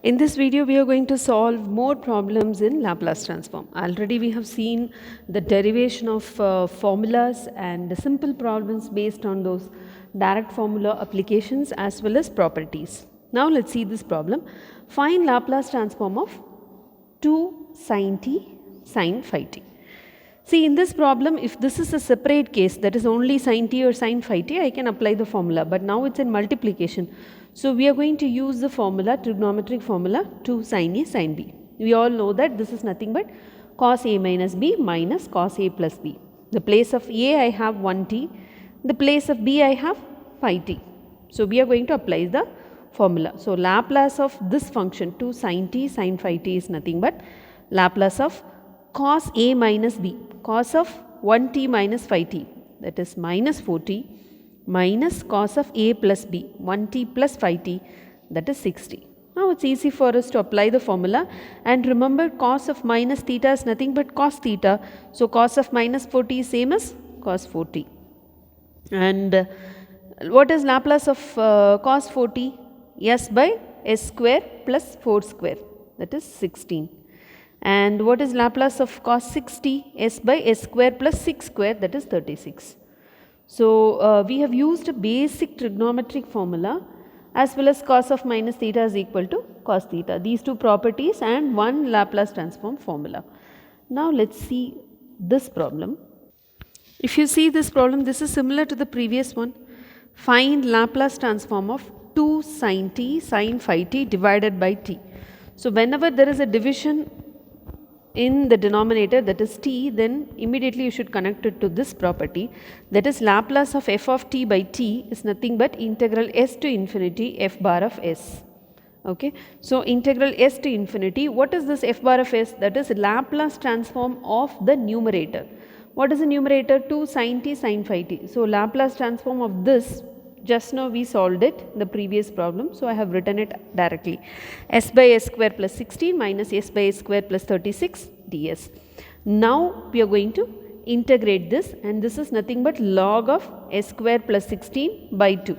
In this video, we are going to solve more problems in Laplace transform. Already we have seen the derivation of formulas and the simple problems based on those direct formula applications as well as properties. Now let's see this problem. Find Laplace transform of 2 sin t sin phi t. See, in this problem, if this is a separate case, that is only sin t or sin phi t, I can apply the formula, but now it's in multiplication. So we are going to use the formula, trigonometric formula, 2 sin a sin b. We all know that this is nothing but cos a minus b minus cos a plus b. The place of a I have 1t, the place of b I have phi t. So we are going to apply the formula. So Laplace of this function 2 sin t sin phi t is nothing but Laplace of cos a minus b, cos of 1t minus phi t, that is minus 4t, minus cos of a plus b, 1t plus phi t, that is 6t. Now it's easy for us to apply the formula, and remember cos of minus theta is nothing but cos theta. So cos of minus 4t is same as cos 4t. And what is Laplace of cos 4t? S by s square plus 4 square, that is 16. And what is Laplace of cos 6t? S by s square plus 6 square, that is 36. So we have used a basic trigonometric formula as well as cos of minus theta is equal to cos theta. These two properties and one Laplace transform formula. Now let's see this problem. If you see this problem, this is similar to the previous one. Find Laplace transform of 2 sin t sin phi t divided by t. So whenever there is a division in the denominator, that is t, then immediately you should connect it to this property, that is Laplace of f of t by t is nothing but integral s to infinity f bar of s. Okay. So integral s to infinity, what is this f bar of s? That is Laplace transform of the numerator. What is the numerator? 2 sin t sin phi t. So Laplace transform of this, just now we solved it in the previous problem, so I have written it directly. S by s square plus 16 minus s by s square plus 36 ds. Now we are going to integrate this, and this is nothing but log of s square plus 16 by 2.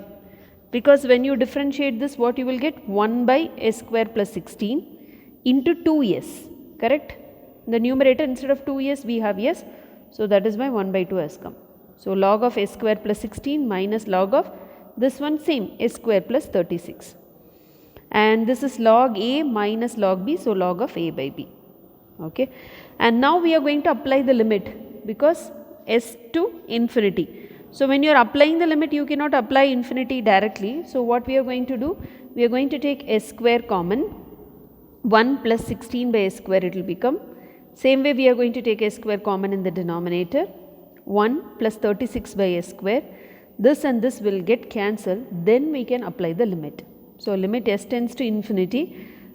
Because when you differentiate this, what you will get? 1 by s square plus 16 into 2s, correct? In the numerator, instead of 2s we have s, so that is why 1 by 2 has come. So log of s square plus 16 minus log of this one same s square plus 36, and this is log a minus log b, so log of a by b. Okay. And now we are going to apply the limit, because s to infinity. So when you are applying the limit, you cannot apply infinity directly. So what we are going to do? We are going to take s square common. 1 plus 16 by s square it will become. Same way we are going to take s square common in the denominator. 1 plus 36 by s square. This and this will get cancelled, then we can apply the limit. So limit s tends to infinity.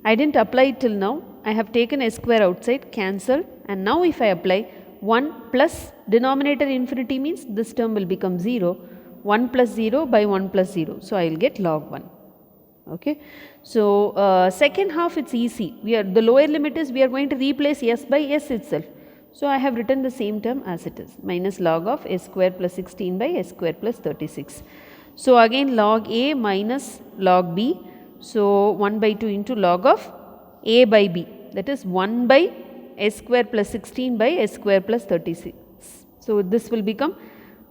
I didn't apply it till now. I have taken s square outside, cancelled, and now if I apply 1 plus denominator infinity means this term will become 0. 1 plus 0 by 1 plus 0. So I will get log 1. Okay. So second half it's easy. The lower limit is we are going to replace s by s itself. So I have written the same term as it is, minus log of s square plus 16 by s square plus 36. So again log a minus log b, so 1 by 2 into log of a by b, that is 1 by s square plus 16 by s square plus 36. So this will become,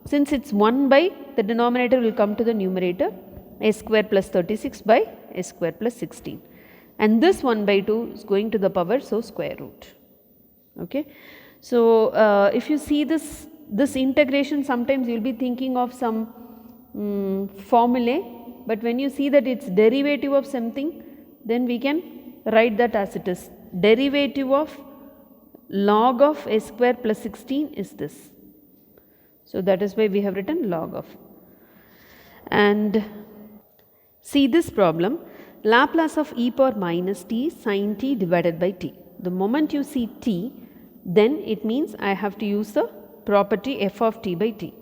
since it's 1 by, the denominator will come to the numerator, s square plus 36 by s square plus 16, and this 1 by 2 is going to the power, so square root. Okay. So if you see this integration, sometimes you will be thinking of some formulae, but when you see that it's derivative of something, then we can write that as it is. Derivative of log of s square plus 16 is this. So that is why we have written log of. And see this problem, Laplace of e power minus t sin t divided by t. The moment you see t, then it means I have to use the property f of t by t.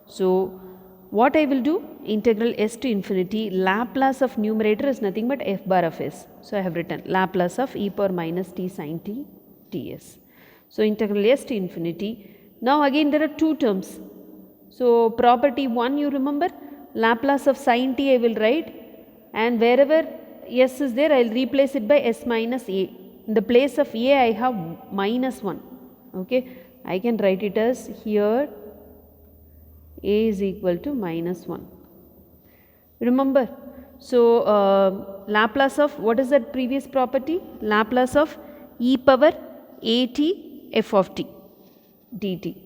So what I will do? Integral s to infinity, Laplace of numerator is nothing but f bar of s. So I have written Laplace of e power minus t sin t ds. So integral s to infinity. Now again there are two terms. So property 1 you remember, Laplace of sin t I will write, and wherever s is there, I will replace it by s minus a. In the place of a I have minus 1. Okay, I can write it as here a is equal to minus 1. Remember, so Laplace of, what is that previous property? Laplace of e power at f of t dt.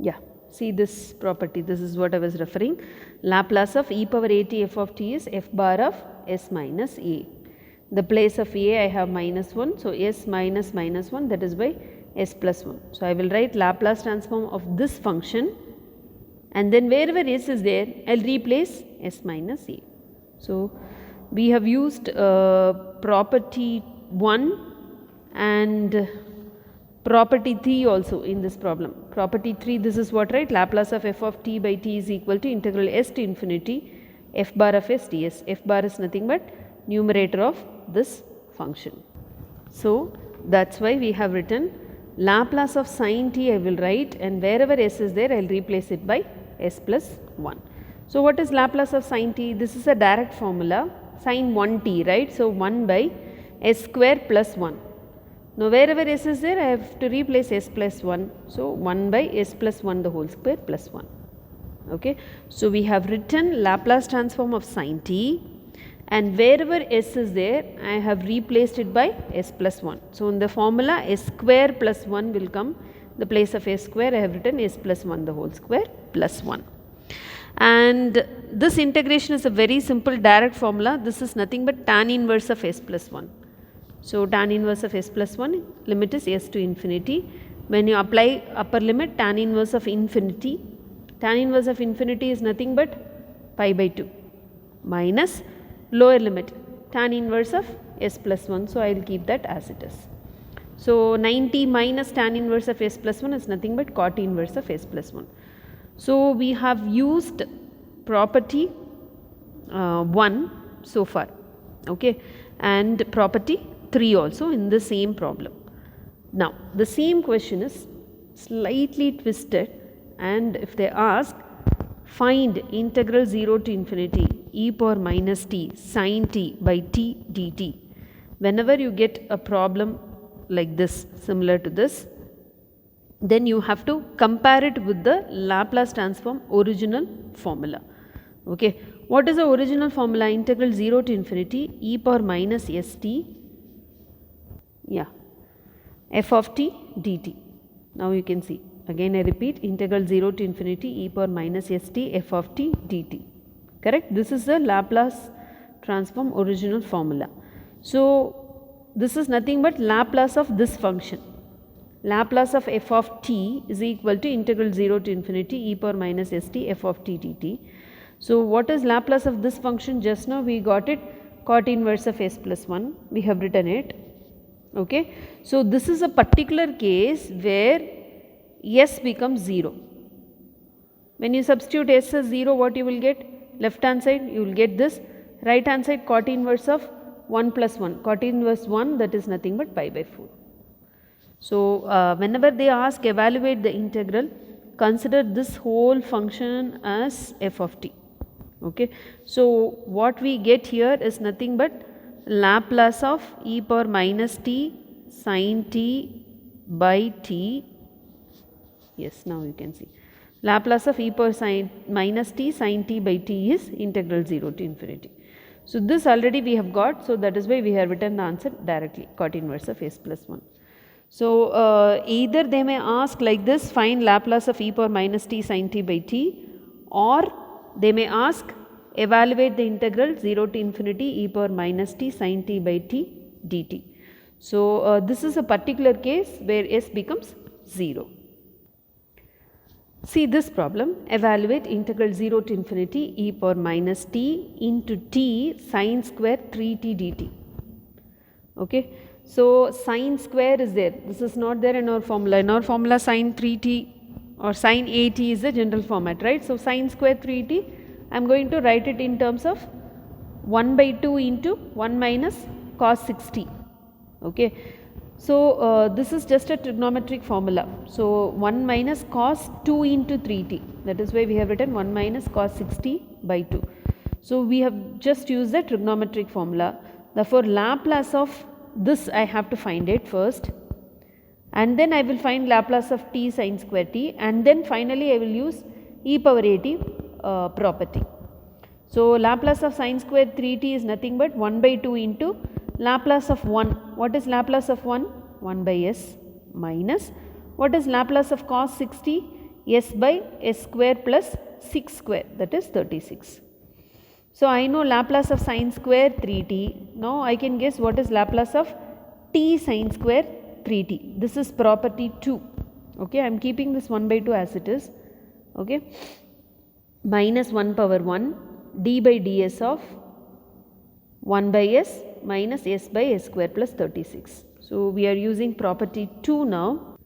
Yeah, see this property, this is what I was referring. Laplace of e power at f of t is f bar of s minus a. The place of a I have minus 1, so s minus minus 1, that is by s plus 1. So I will write Laplace transform of this function, and then wherever s is there, I will replace s minus a. So we have used property 1 and property 3 also in this problem. Property 3, this is what, right? Laplace of f of t by t is equal to integral s to infinity f bar of s ds. F bar is nothing but numerator of this function. So that's why we have written Laplace of sin t I will write, and wherever s is there I will replace it by s plus 1. So what is Laplace of sin t? This is a direct formula, sin 1t, right? So 1 by s square plus 1. Now wherever s is there I have to replace s plus 1. So 1 by s plus 1 the whole square plus 1. Okay. So we have written Laplace transform of sin t, and wherever s is there I have replaced it by s plus 1. So in the formula s square plus 1 will come, the place of s square I have written s plus 1 the whole square plus 1. And this integration is a very simple direct formula. This is nothing but tan inverse of s plus 1. So tan inverse of s plus 1, limit is s to infinity. When you apply upper limit, tan inverse of infinity is nothing but pi by 2 minus lower limit tan inverse of s plus 1. So I will keep that as it is. So 90 minus tan inverse of s plus 1 is nothing but cot inverse of s plus 1. So we have used property 1 so far, okay, and property 3 also in the same problem. Now the same question is slightly twisted, and if they ask find integral 0 to infinity e power minus t sin t by t dt. Whenever you get a problem like this, similar to this, then you have to compare it with the Laplace transform original formula. Okay, what is the original formula? Integral 0 to infinity e power minus st, yeah, f of t dt. Now you can see, again I repeat, integral 0 to infinity e power minus st f of t dt. Correct? This is the Laplace transform original formula. So this is nothing but Laplace of this function. Laplace of f of t is equal to integral 0 to infinity e power minus st f of t dt. So what is Laplace of this function? Just now we got it, cot inverse of s plus 1, we have written it. Okay. So this is a particular case where s becomes 0. When you substitute s as 0, what you will get? Left hand side you will get this, right hand side cot inverse of 1 plus 1, cot inverse 1, that is nothing but pi by 4. So whenever they ask evaluate the integral, consider this whole function as f of t. Okay. So what we get here is nothing but Laplace of e power minus t sin t by t. Yes, now you can see Laplace of e power minus t sin t by t is integral 0 to infinity. So this already we have got, so that is why we have written the answer directly, cot inverse of s plus 1. So either they may ask like this, find Laplace of e power minus t sin t by t, or they may ask evaluate the integral 0 to infinity e power minus t sin t by t dt. So this is a particular case where s becomes 0. See this problem, evaluate integral 0 to infinity e power minus t into t sin square 3t dt. Okay. So sin square is there, this is not there in our formula. In our formula sin 3t or sin at is the general format, right? So sin square 3t, I am going to write it in terms of 1 by 2 into 1 minus cos 6t. Okay. So this is just a trigonometric formula. So 1 minus cos 2 into 3t, that is why we have written 1 minus cos 6t by 2. So we have just used the trigonometric formula. Therefore, Laplace of this I have to find it first, and then I will find Laplace of t sin square t, and then finally I will use e power at property. So, Laplace of sin square 3t is nothing but 1 by 2 into Laplace of 1. What is Laplace of 1? 1 by s minus, what is Laplace of cos 60? S by s square plus 6 square, that is 36. So, I know Laplace of sin square 3t. Now, I can guess what is Laplace of t sin square 3t. This is property 2. Okay, I am keeping this 1 by 2 as it is. Okay, minus 1 power 1 d by ds of 1 by s minus s by s square plus 36. So, we are using property 2 now,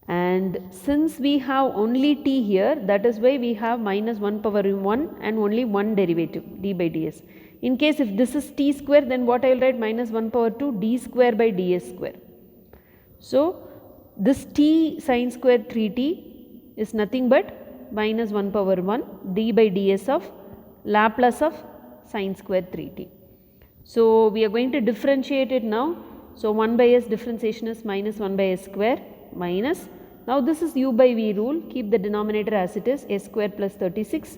and since we have only t here, that is why we have minus 1 power 1 and only one derivative d by ds. In case if this is t square, then what I will write? Minus 1 power 2 d square by ds square. So, this t sin square 3t is nothing but minus 1 power 1 d by ds of Laplace of sin square 3t. So, we are going to differentiate it now. So, 1 by s differentiation is minus 1 by s square minus, now this is u by v rule, keep the denominator as it is, s square plus 36,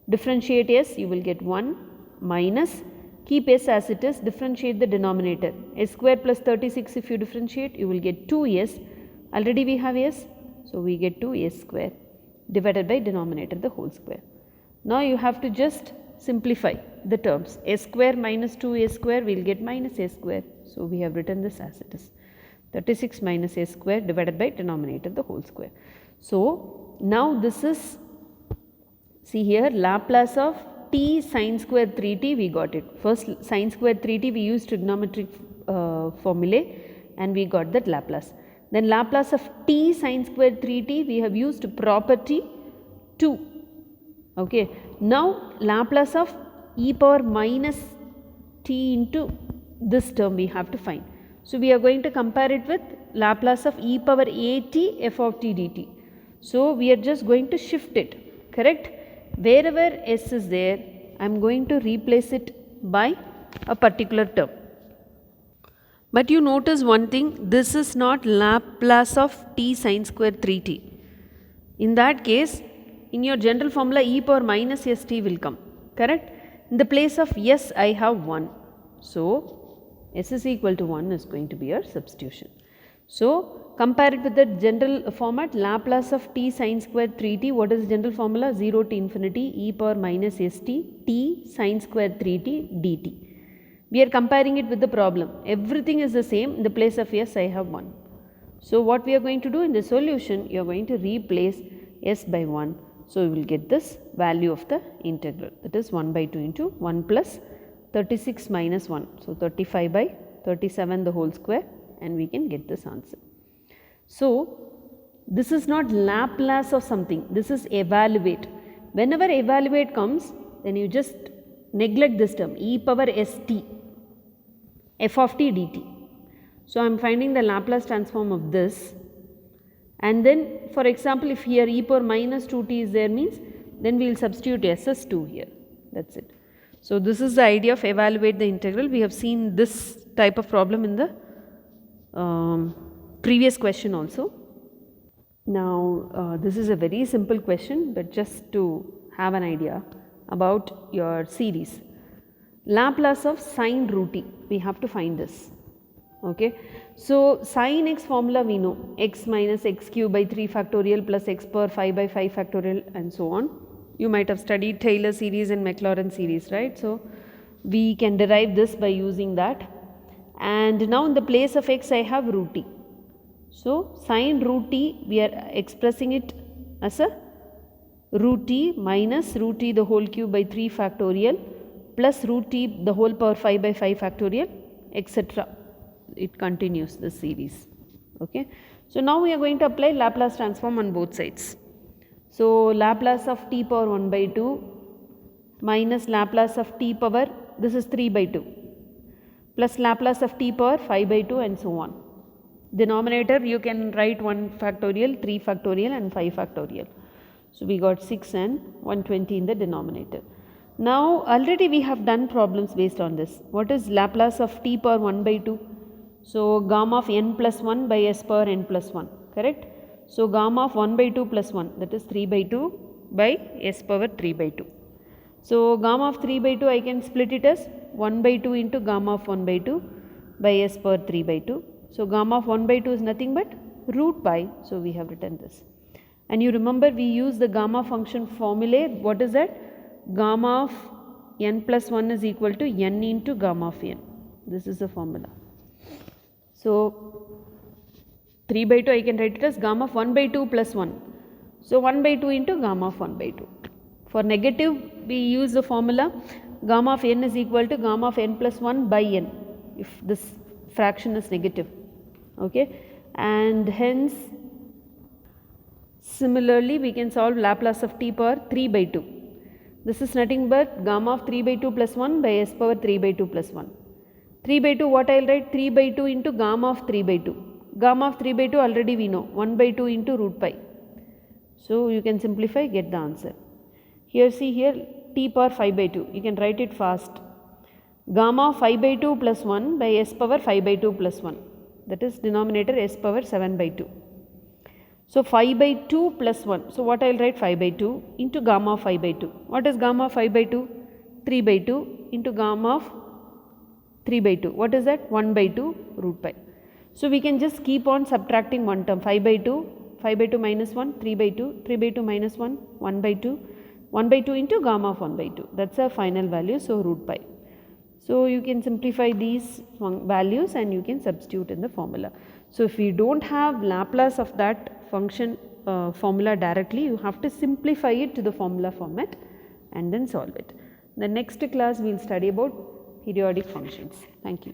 differentiate s, you will get 1 minus, keep s as it is, differentiate the denominator, s square plus 36 if you differentiate, you will get 2s, already we have s, so we get 2s square divided by denominator the whole square. Now, you have to just simplify the terms, s square minus 2s square we will get minus s square. So, we have written this as it is, 36 minus s square divided by denominator the whole square. So, now this is, see here, Laplace of t sin square 3t we got it. First sin square 3t we used trigonometric formulae and we got that Laplace. Then Laplace of t sin square 3t we have used property 2. Okay. Now, Laplace of e power minus t into this term we have to find. So, we are going to compare it with Laplace of e power at f of t dt. So, we are just going to shift it, correct. Wherever s is there, I am going to replace it by a particular term. But you notice one thing, this is not Laplace of t sin square 3t. In that case, in your general formula e power minus st will come, correct. In the place of s I have 1. So, s is equal to 1 is going to be your substitution. So, compare it with the general format, Laplace of t sin square 3t, what is the general formula? 0 to infinity e power minus st t sin square 3t dt. We are comparing it with the problem, everything is the same, in the place of s I have 1. So, what we are going to do in the solution, you are going to replace s by 1. So, we will get this value of the integral, that is 1 by 2 into 1 plus 36 minus 1. So, 35 by 37 the whole square, and we can get this answer. So, this is not Laplace of something, this is evaluate. Whenever evaluate comes, then you just neglect this term e power st f of t dt. So, I am finding the Laplace transform of this, and then for example, if here e power minus 2t is there means, then we will substitute s as 2 here, that is it. So, this is the idea of evaluate the integral. We have seen this type of problem in the previous question also. Now, this is a very simple question, but just to have an idea about your series. Laplace of sin root t, we have to find this. Okay. So, sin x formula we know, x minus x cube by 3 factorial plus x power 5 by 5 factorial and so on. You might have studied Taylor series and Maclaurin series, right. So, we can derive this by using that, and now in the place of x I have root t. So, sin root t we are expressing it as a root t minus root t the whole cube by 3 factorial plus root t the whole power 5 by 5 factorial, etc. It continues the series. Okay. So, now we are going to apply Laplace transform on both sides. So, Laplace of t power 1 by 2 minus Laplace of t power, this is 3 by 2, plus Laplace of t power 5 by 2 and so on. Denominator you can write 1 factorial, 3 factorial and 5 factorial. So, we got 6 and 120 in the denominator. Now already we have done problems based on this. What is Laplace of t power 1 by 2? So gamma of n plus 1 by s power n plus 1, correct? So gamma of 1 by 2 plus 1, that is 3 by 2 by s power 3 by 2. So gamma of 3 by 2 I can split it as 1 by 2 into gamma of 1 by 2 by s power 3 by 2. So gamma of 1 by 2 is nothing but root pi, so we have written this. And you remember we use the gamma function formulae. What is that? Gamma of n plus 1 is equal to n into gamma of n. This is the formula. So 3 by 2 I can write it as gamma of 1 by 2 plus 1. So 1 by 2 into gamma of 1 by 2. For negative we use the formula gamma of n is equal to gamma of n plus 1 by n if this fraction is negative, okay, and hence similarly we can solve Laplace of t power 3 by 2. This is nothing but gamma of 3 by 2 plus 1 by s power 3 by 2 plus 1. 3 by 2 what I will write? 3 by 2 into gamma of 3 by 2. Gamma of 3 by 2 already we know, 1 by 2 into root pi. So you can simplify, get the answer. Here see here t power 5 by 2, you can write it fast. Gamma of 5 by 2 plus 1 by s power 5 by 2 plus 1, that is denominator s power 7 by 2. So 5 by 2 plus 1, so what I will write? 5 by 2 into gamma of 5 by 2. What is gamma of 5 by 2? 3 by 2 into gamma of 3 by 2. What is that? 1 by 2 root pi. So we can just keep on subtracting one term. 5 by 2, 5 by 2 minus 1, 3 by 2, 3 by 2 minus 1, 1 by 2, 1 by 2 into gamma of 1 by 2. That's our final value, so root pi. So you can simplify these values and you can substitute in the formula. So if we don't have Laplace of that function formula directly, you have to simplify it to the formula format and then solve it. The next class we will study about periodic functions. Thank you.